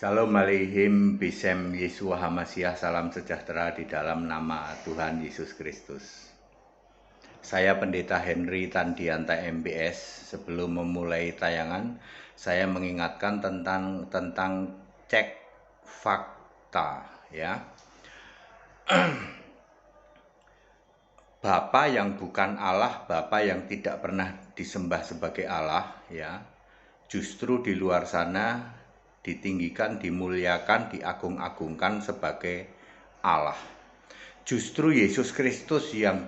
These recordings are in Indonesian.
Shalom Aleihim, Bisem Yesua Hamasiah, salam sejahtera di dalam nama Tuhan Yesus Kristus. Saya Pendeta Henry Tandianta MBS. Sebelum memulai tayangan, saya mengingatkan tentang cek fakta, ya. Bapa yang bukan Allah, Bapa yang tidak pernah disembah sebagai Allah, ya, justru di luar sana ditinggikan, dimuliakan, diagung-agungkan sebagai Allah. Justru Yesus Kristus yang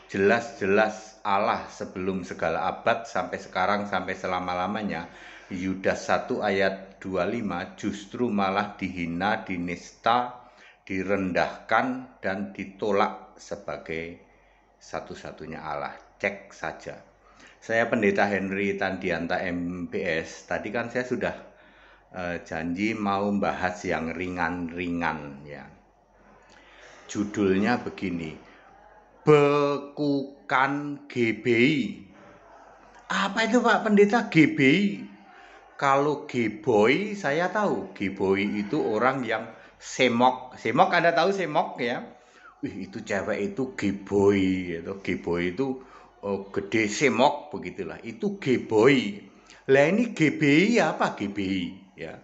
jelas-jelas Allah sebelum segala abad sampai sekarang, sampai selama-lamanya, Yudas 1 ayat 25, justru malah dihina, dinista, direndahkan, dan ditolak sebagai satu-satunya Allah. Cek saja. Saya Pendeta Henry Tandianta MBS. Tadi kan saya sudah janji mau bahas yang ringan-ringan, ya. Judulnya begini, bekukan GBI. Apa itu Pak Pendeta GBI? Kalau G-boy saya tahu, G-boy itu orang yang semok. Semok Anda tahu semok, ya? Itu cewek itu G-boy, gitu. G-boy itu gede semok begitulah. Itu G-boy. Lah ini GBI apa GBI? Ya,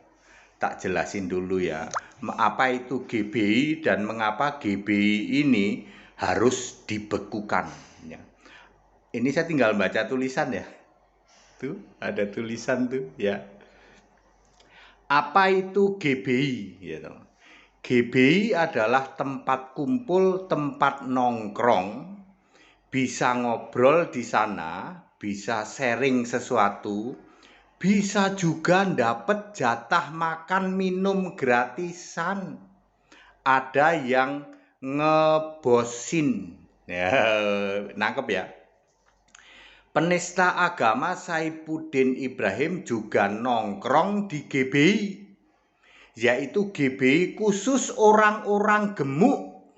tak jelasin dulu ya. Apa itu GBI dan mengapa GBI ini harus dibekukan? Ya. Ini saya tinggal baca tulisan ya. Tuh ada tulisan tuh ya. Apa itu GBI? Gitu. GBI adalah tempat kumpul, tempat nongkrong, bisa ngobrol di sana, bisa sharing sesuatu, bisa juga dapat jatah makan minum gratisan. Ada yang ngebosin, ya, nangkep ya. Penista agama Saifuddin Ibrahim juga nongkrong di GBI, yaitu GBI khusus orang-orang gemuk,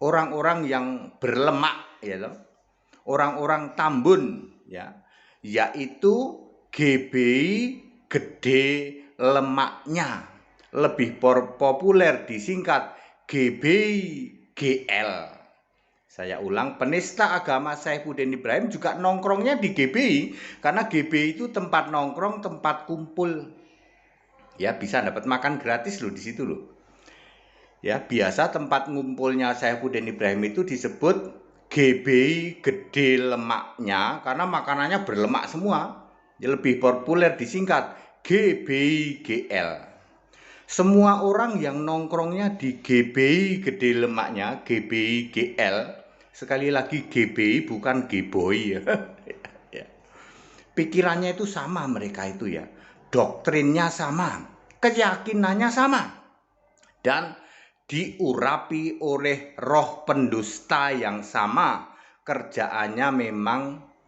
orang-orang yang berlemak, ya, orang-orang tambun, ya, yaitu GBI gede lemaknya, lebih populer disingkat GBI GL. Saya ulang, penista agama Saifuddin Ibrahim juga nongkrongnya di GBI, karena GBI itu tempat nongkrong, tempat kumpul. Ya, bisa dapat makan gratis loh di situ loh. Ya, biasa tempat ngumpulnya Saifuddin Ibrahim itu disebut GBI gede lemaknya karena makanannya berlemak semua. Lebih populer disingkat GBI GL. Semua orang yang nongkrongnya di GBI gede lemaknya, GBI GL, sekali lagi GBI bukan G-boy, ya. Pikirannya itu sama mereka itu, ya. Doktrinnya sama, keyakinannya sama, dan diurapi oleh roh pendusta yang sama. Kerjaannya memang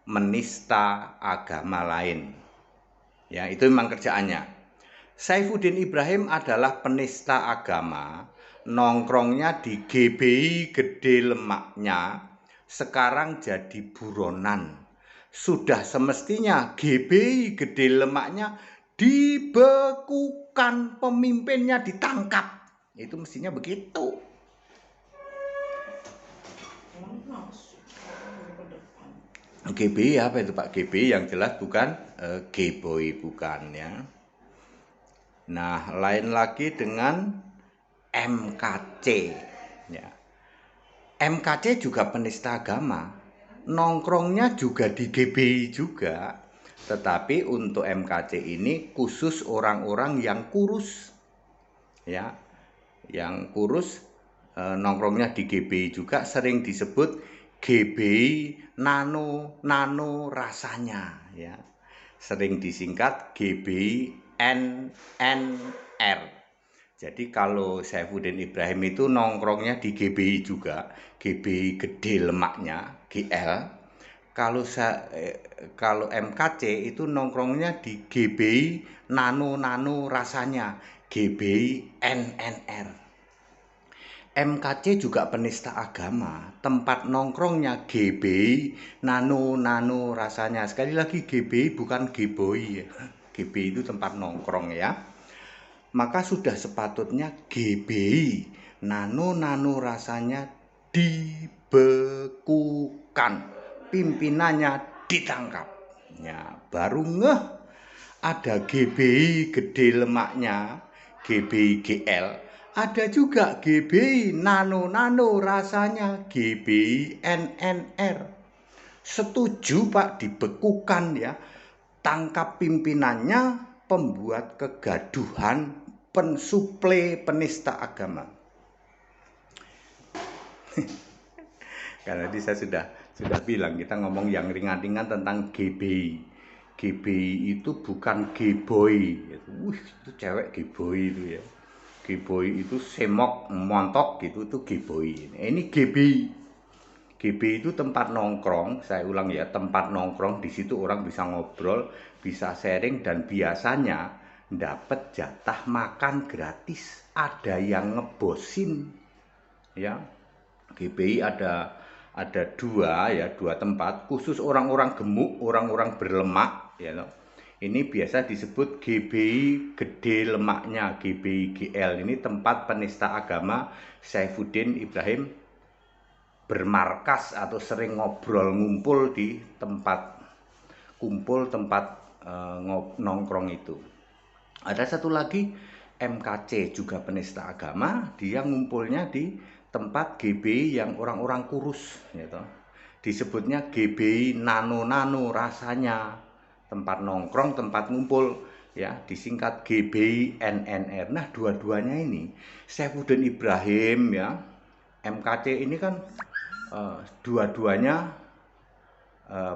menista agama lain. Ya, itu memang kerjaannya. Saifuddin Ibrahim adalah penista agama, nongkrongnya di GBI gede lemaknya, sekarang jadi buronan. Sudah semestinya GBI gede lemaknya dibekukan, pemimpinnya ditangkap. Itu mestinya begitu. GBI apa itu Pak? GBI yang jelas bukan G-boy, bukan, ya. Nah, lain lagi dengan MKC, ya. MKC juga penista agama, nongkrongnya juga di GBI juga, tetapi untuk MKC ini khusus orang-orang yang kurus, ya, yang kurus. Nongkrongnya di GBI juga, sering disebut GBI nano rasanya, ya, sering disingkat GBI NNR. Jadi kalau Saifuddin Ibrahim itu nongkrongnya di GBI juga, GBI gede lemaknya GL. Kalau MKC itu nongkrongnya di GBI nano rasanya, GBI NNR. MKC juga penista agama, tempat nongkrongnya GBI nano rasanya. Sekali lagi, GBI bukan G-boy, ya. GBI itu tempat nongkrong, ya. maka sudah sepatutnya GBI nano rasanya dibekukan, pimpinannya ditangkap. Ya, baru ngeh ada GBI gede lemaknya, GBI GL, ada juga GBI nano rasanya, GBI NNR. Setuju Pak dibekukan ya, tangkap pimpinannya, pembuat kegaduhan, pensuplai penista agama. Karena tadi saya sudah bilang, kita ngomong yang ringan-ringan tentang GBI. GBI itu bukan gayboy. Itu cewek gayboy itu ya. Gayboy itu semok, montok gitu, itu gayboy. Ini GBI. GBI itu tempat nongkrong, saya ulang ya, tempat nongkrong. Di situ orang bisa ngobrol, bisa sharing, dan biasanya dapat jatah makan gratis. Ada yang ngebosin, ya. GBI ada dua tempat khusus orang-orang gemuk, orang-orang berlemak, ya. Ini biasa disebut GBI gede lemaknya, GBI GL. Ini tempat penista agama Saifuddin Ibrahim bermarkas atau sering ngobrol ngumpul di tempat kumpul, tempat nongkrong itu. Ada satu lagi MKC, juga penista agama, dia ngumpulnya di tempat GBI yang orang-orang kurus, gitu. Disebutnya GBI nano rasanya, tempat nongkrong, tempat ngumpul, ya, disingkat GBI NNR. Nah, dua-duanya ini Saifuddin Ibrahim, ya, MKC ini kan dua-duanya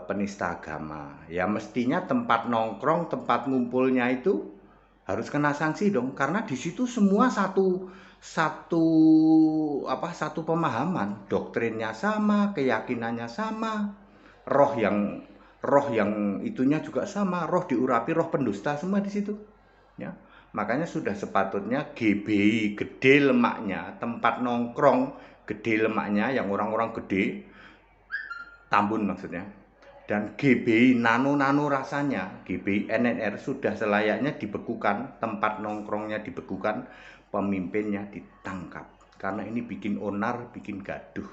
penista agama. Ya mestinya tempat nongkrong, tempat ngumpulnya itu harus kena sanksi dong, karena di situ semua satu pemahaman, doktrinnya sama, keyakinannya sama, roh yang itunya juga sama, roh diurapi, roh pendusta semua di situ, ya. Makanya sudah sepatutnya GBI gede lemaknya, tempat nongkrong gede lemaknya yang orang-orang gede, Tambun maksudnya, dan GBI nano rasanya, GBI NNR sudah selayaknya dibekukan, tempat nongkrongnya dibekukan, pemimpinnya ditangkap, karena ini bikin onar, bikin gaduh.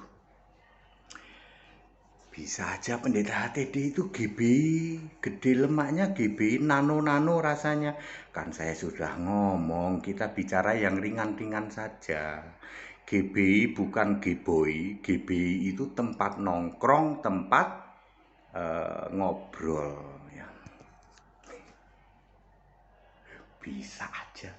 Bisa aja pendeta HTD itu GBI gede lemaknya, GBI nano rasanya. Kan saya sudah ngomong, kita bicara yang ringan-ringan saja. GBI bukan gayboy, GBI itu tempat nongkrong, tempat ngobrol, ya. Bisa aja.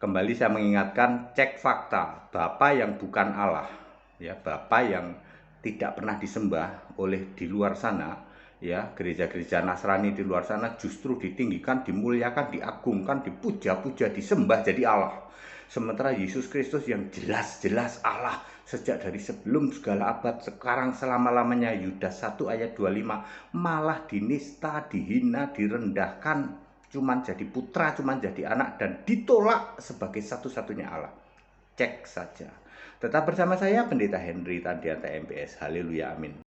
Kembali saya mengingatkan, cek fakta. Bapa yang bukan Allah, ya, Bapa yang tidak pernah disembah oleh di luar sana, ya, gereja-gereja Nasrani di luar sana justru ditinggikan, dimuliakan, diagungkan, dipuja-puja, disembah jadi Allah. Sementara Yesus Kristus yang jelas-jelas Allah sejak dari sebelum segala abad, sekarang selama-lamanya, Yudas 1 ayat 25, malah dinista, dihina, direndahkan, cuman jadi putra, cuman jadi anak, dan ditolak sebagai satu-satunya Allah. Cek saja. Tetap bersama saya, Pendeta Henry Tadianta MPS. Haleluya, amin.